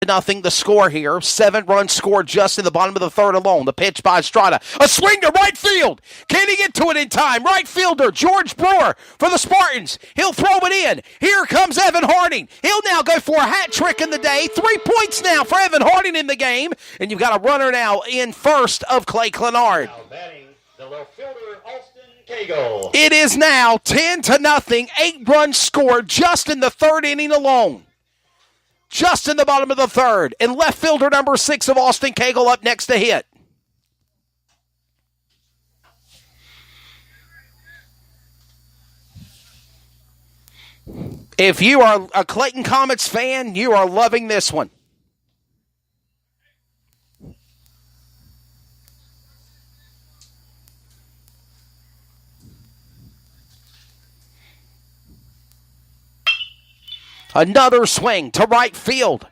Nothing the score here. 7-run score just in the bottom of the third alone. The pitch by Estrada. A swing to right field. Can he get to it in time? Right fielder George Brewer for the Spartans. He'll throw it in. Here comes Evan Harding. He'll now go for a hat trick in the day. 3 points now for Evan Harding in the game. And you've got a runner now in first of Clay Clenard. Now batting the left fielder, Austin Cagle. It is now 10-0. 8-run score just in the third inning alone. Just in the bottom of the third. And left fielder number 6 of Austin Cagle up next to hit. If you are a Clayton Comets fan, you are loving this one. Another swing to right field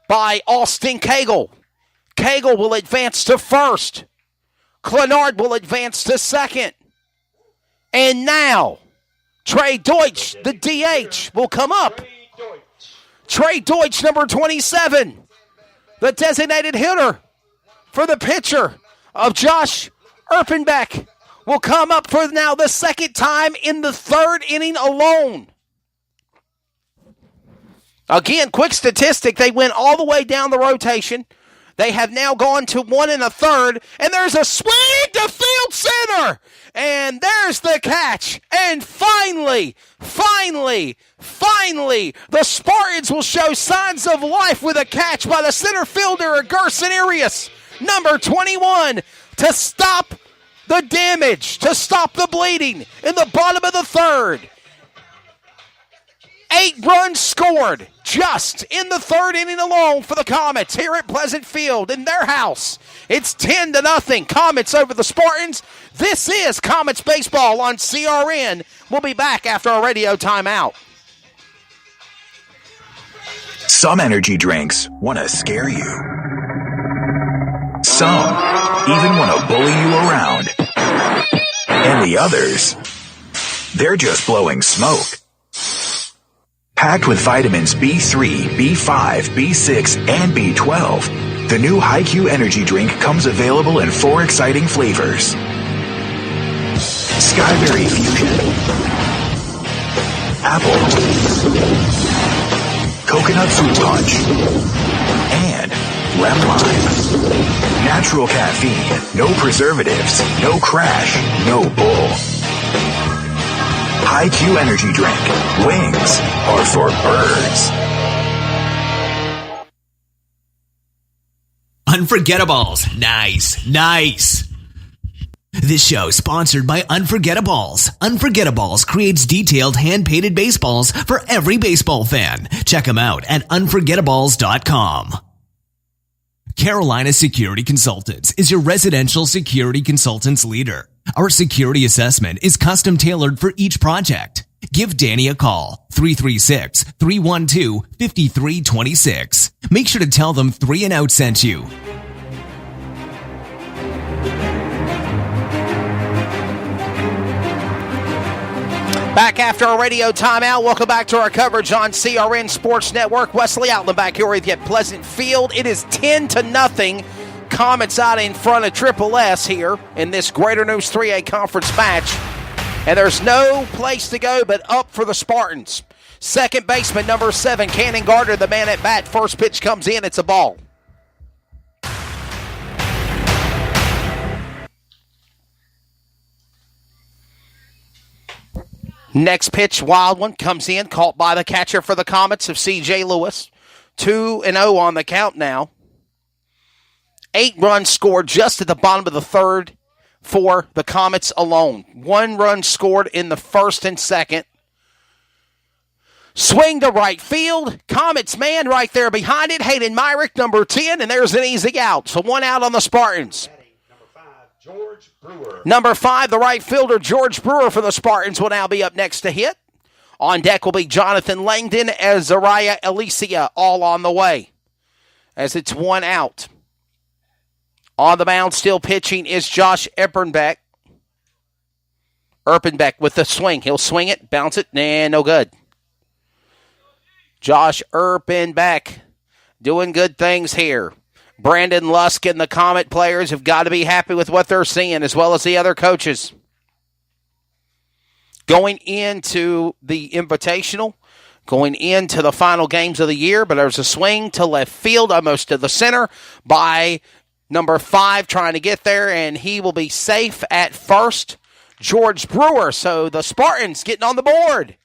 by Austin Cagle. Cagle will advance to first. Clenard will advance to second. And now, Trey Deutsch, the DH, will come up. Trey Deutsch, number 27, the designated hitter for the pitcher of Josh Erpenbeck, will come up for now the second time in the third inning alone. Again, quick statistic, they went all the way down the rotation. They have now gone to 1 1/3, and there's a swing to field center. And there's the catch. And finally, the Spartans will show signs of life with a catch by the center fielder, Gerson Arias, number 21, to stop the damage, to stop the bleeding in the bottom of the third. 8 runs scored just in the third inning alone for the Comets here at Pleasant Field in their house. It's 10-0. Comets over the Spartans. This is Comets Baseball on CRN. We'll be back after our radio timeout. Some energy drinks want to scare you. Some even want to bully you around. And the others, they're just blowing smoke. Packed with vitamins B3, B5, B6, and B12, the new HiQ energy drink comes available in 4 exciting flavors. Skyberry Fusion, Apple, Coconut Fruit Punch, and Lemon Lime. Natural caffeine, no preservatives, no crash, no bull. HiQ energy drink. Wings are for birds. Unforgettables. Nice. This show is sponsored by Unforgettables. Unforgettables creates detailed hand-painted baseballs for every baseball fan. Check them out at unforgettables.com. Carolina Security Consultants is your residential security consultants leader. Our security assessment is custom tailored for each project. Give Danny a call, 336-312-5326. Make sure to tell them 3 and Out sent you. Back after our radio timeout. Welcome back to our coverage on CRN Sports Network. Wesley Outland back here with you at Pleasant Field. It is 10-0. Comets out in front of Triple S here in this Greater News 3A conference match. And there's no place to go but up for the Spartans. Second baseman, number 7, Cannon Gardner, the man at bat. First pitch comes in. It's a ball. Next pitch, wild one, comes in, caught by the catcher for the Comets of C.J. Lewis. 2-0 on the count now. 8 runs scored just at the bottom of the third for the Comets alone. 1 run scored in the first and second. Swing to right field. Comets man right there behind it. Hayden Myrick, number 10, and there's an easy out. So 1 out on the Spartans. George Brewer. Number 5, the right fielder, George Brewer for the Spartans, will now be up next to hit. On deck will be Jonathan Langdon as Zariah Alicia, all on the way. As it's 1 out. On the mound, still pitching, is Josh Erpenbeck. Erpenbeck with the swing. He'll swing it, bounce it, and no good. Josh Erpenbeck doing good things here. Brandon Lusk and the Comet players have got to be happy with what they're seeing, as well as the other coaches. Going into the Invitational, going into the final games of the year, but there's a swing to left field, almost to the center, by number 5 trying to get there, and he will be safe at first. George Brewer, so the Spartans getting on the board.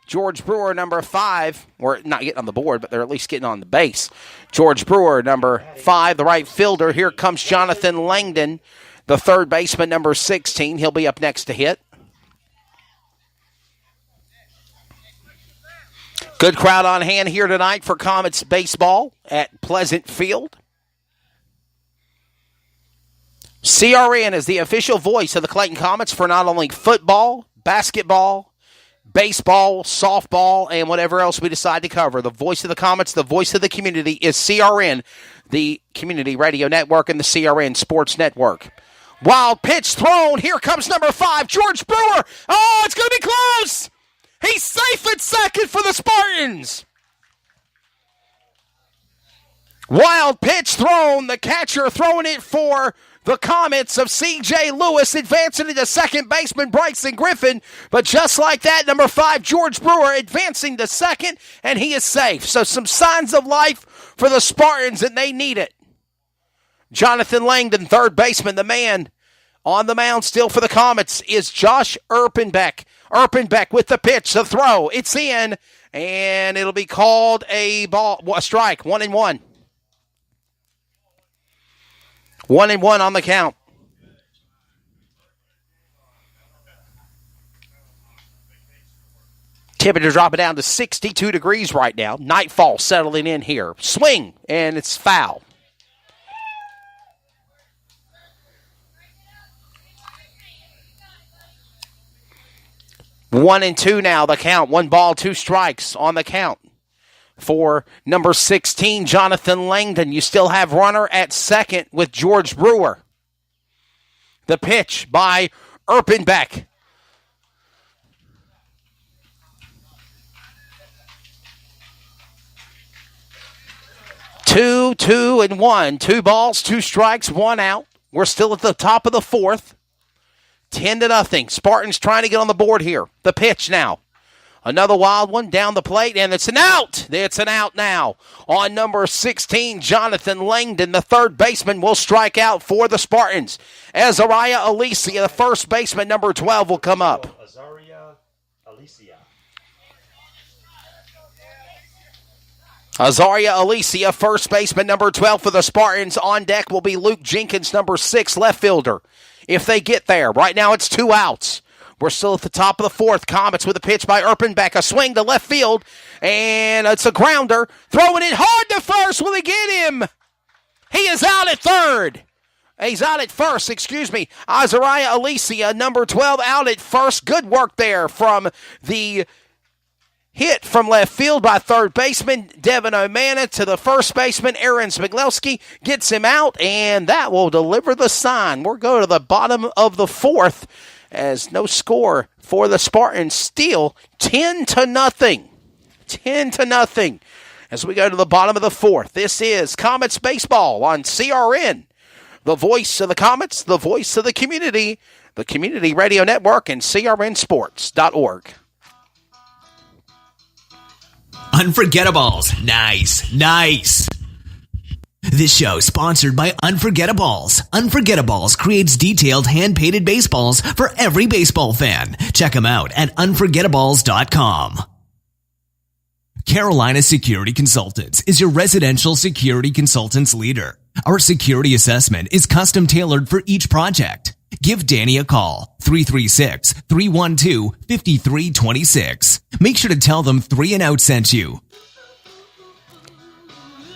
George Brewer, number 5, or not getting on the board, but they're at least getting on the base. George Brewer, number 5, the right fielder. Here comes Jonathan Langdon, the third baseman, number 16. He'll be up next to hit. Good crowd on hand here tonight for Comets baseball at Pleasant Field. CRN is the official voice of the Clayton Comets for not only football, basketball, baseball, softball, and whatever else we decide to cover. The voice of the Comets, the voice of the community is CRN, the Community Radio Network and the CRN Sports Network. Wild pitch thrown. Here comes number 5, George Brewer. Oh, it's going to be close. He's safe at second for the Spartans. Wild pitch thrown. The catcher throwing it for the Comets of C.J. Lewis, advancing into second baseman Bryson Griffin. But just like that, number 5, George Brewer, advancing to second, and he is safe. So some signs of life for the Spartans, and they need it. Jonathan Langdon, third baseman, the man on the mound still for the Comets is Josh Erpenbeck. Erpenbeck with the pitch, the throw. It's in, and it'll be called a strike, 1-1. 1-1 on the count. Temperature dropping down to 62 degrees right now. Nightfall settling in here. Swing, and it's foul. One and two now, the count. 1 ball, 2 strikes on the count. For number 16, Jonathan Langdon. You still have runner at second with George Brewer. The pitch by Erpenbeck. Two and 1. 2 balls, 2 strikes, 1 out. We're still at the top of the 4th. 10-0. Spartans trying to get on the board here. The pitch now. Another wild one down the plate, and it's an out. It's an out now. On number 16, Jonathan Langdon, the third baseman, will strike out for the Spartans. Azariah Alicia, the first baseman, number 12, will come up. Azariah Alicia. Azaria Alicia, first baseman, number 12 for the Spartans. On deck will be Luke Jenkins, number 6, left fielder. If they get there, right now it's 2 outs. We're still at the top of the 4th. Comets with a pitch by Erpenbeck. A swing to left field, and it's a grounder. Throwing it hard to first. Will he get him? He is out at third. He's out at first, excuse me. Azariah Alicia, number 12, out at first. Good work there from the hit from left field by third baseman Devin O'Mana to the first baseman Aaron Smiglowski. Gets him out, and that will deliver the sign. We're going to the bottom of the 4th as no score for the Spartans. Still 10-0. 10-0 as we go to the bottom of the 4th. This is Comets Baseball on CRN. The voice of the Comets, the voice of the Community Radio Network, and crnsports.org. Unforgettables. Nice. This show is sponsored by Unforgettables. Unforgettables creates detailed hand-painted baseballs for every baseball fan. Check them out at unforgettables.com. Carolina Security Consultants is your residential security consultants leader. Our security assessment is custom tailored for each project. Give Danny a call, 336-312-5326. Make sure to tell them 3 and Out sent you.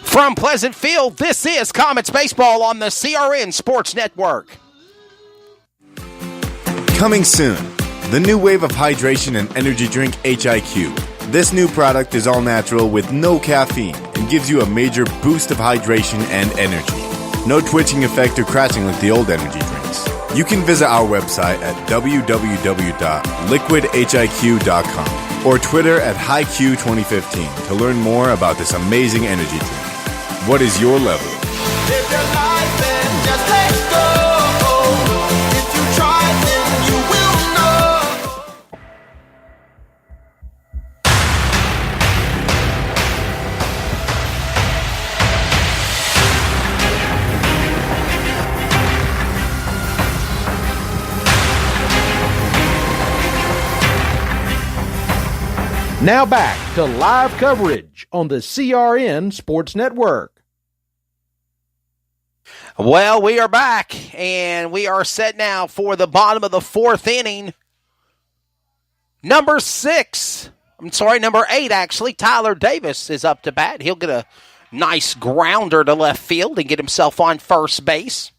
From Pleasant Field, this is Comets Baseball on the CRN Sports Network. Coming soon, the new wave of hydration and energy drink HIQ. This new product is all natural with no caffeine and gives you a major boost of hydration and energy. No twitching effect or crashing like the old energy drinks. You can visit our website at www.liquidhiq.com or Twitter at HiQ2015 to learn more about this amazing energy drink. What is your level? Live your life and just let go. If you try, then you will know. Now back to live coverage on the CRN Sports Network. Well, we are back, and we are set now for the bottom of the fourth inning. Number 8, actually. Tyler Davis is up to bat. He'll get a nice grounder to left field and get himself on first base.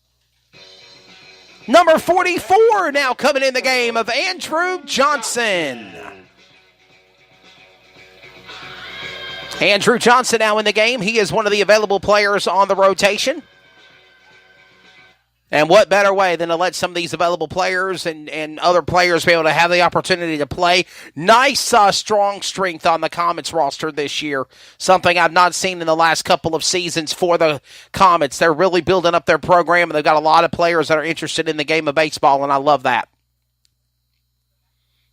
Number 44 now coming in the game of Andrew Johnson. Andrew Johnson now in the game. He is one of the available players on the rotation. And what better way than to let some of these available players and other players be able to have the opportunity to play. Nice, strong strength on the Comets roster this year. Something I've not seen in the last couple of seasons for the Comets. They're really building up their program, and they've got a lot of players that are interested in the game of baseball, and I love that.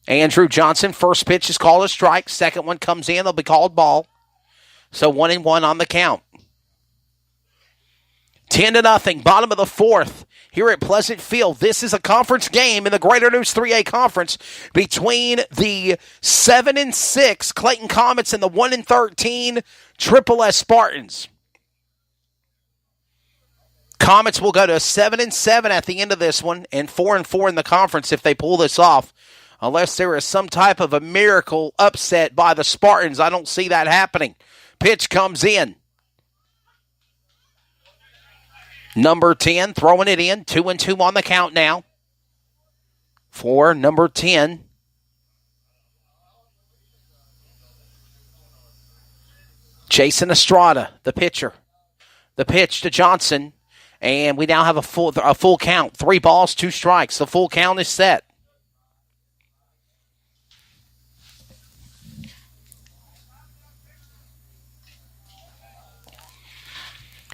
Andrew Johnson, first pitch is called a strike. Second one comes in, it'll be called ball. So 1-1 on the count. 10-0, bottom of the fourth here at Pleasant Field. This is a conference game in the Greater News 3A Conference between the 7-6 Clayton Comets and the 1-13 Triple S Spartans. Comets will go to 7-7 at the end of this one and 4-4 in the conference if they pull this off. Unless there is some type of a miracle upset by the Spartans, I don't see that happening. Pitch comes in. Number 10 throwing it in. 2-2 on the count now. For number 10. Jason Estrada, the pitcher. The pitch to Johnson. And we now have a full count. 3 balls, 2 strikes. The full count is set.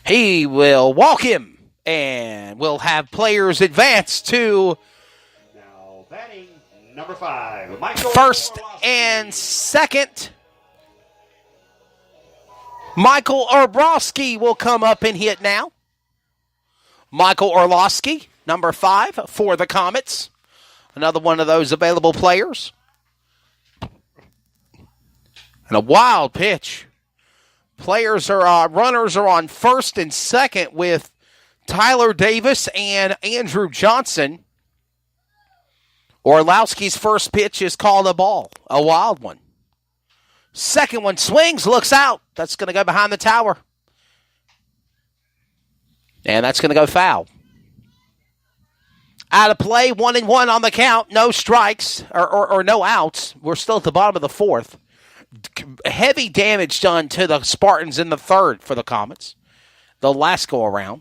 He will walk him, and we'll have players advance to Now batting number 5, Michael first Orlowski. and second. Michael Orlowski will come up and hit now. Michael Orlowski, number 5 for the Comets. Another one of those available players. And a wild pitch. Runners are on first and second with Tyler Davis and Andrew Johnson. Orlowski's first pitch is called a ball, a wild one. Second one swings, looks out. That's going to go behind the tower. And that's going to go foul. Out of play, 1-1 on the count. No strikes or no outs. We're still at the bottom of the fourth. Heavy damage done to the Spartans in the third for the Comets. The last go around.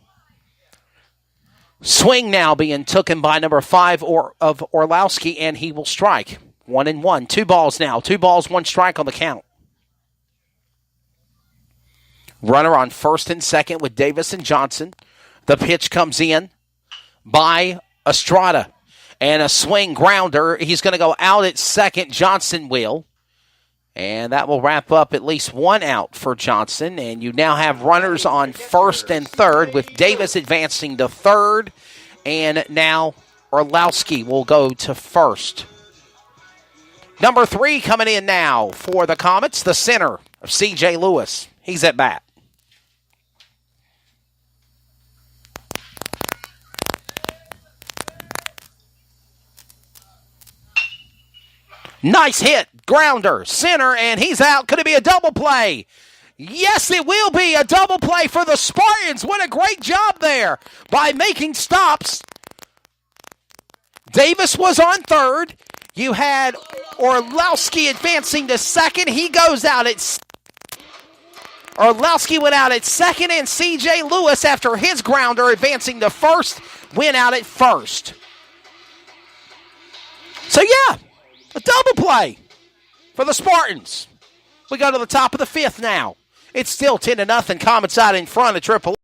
Swing now being taken by number 5 of Orlowski, and he will strike. 1-1. 2 balls now. 2 balls, 1 strike on the count. Runner on first and second with Davis and Johnson. The pitch comes in by Estrada. And a swing grounder. He's going to go out at second. Johnson will. And that will wrap up at least 1 out for Johnson. And you now have runners on first and third with Davis advancing to third. And now Orlowski will go to first. Number 3 coming in now for the Comets, the center of C.J. Lewis. He's at bat. Nice hit, grounder, center, and he's out. Could it be a double play? Yes, it will be a double play for the Spartans. What a great job there by making stops. Davis was on third. You had Orlowski advancing to second. He goes out at Orlowski went out at second, and C.J. Lewis, after his grounder advancing to first, went out at first. So, yeah. A double play for the Spartans. We go to the top of the fifth now. It's still 10-0. Comets out in front of Triple.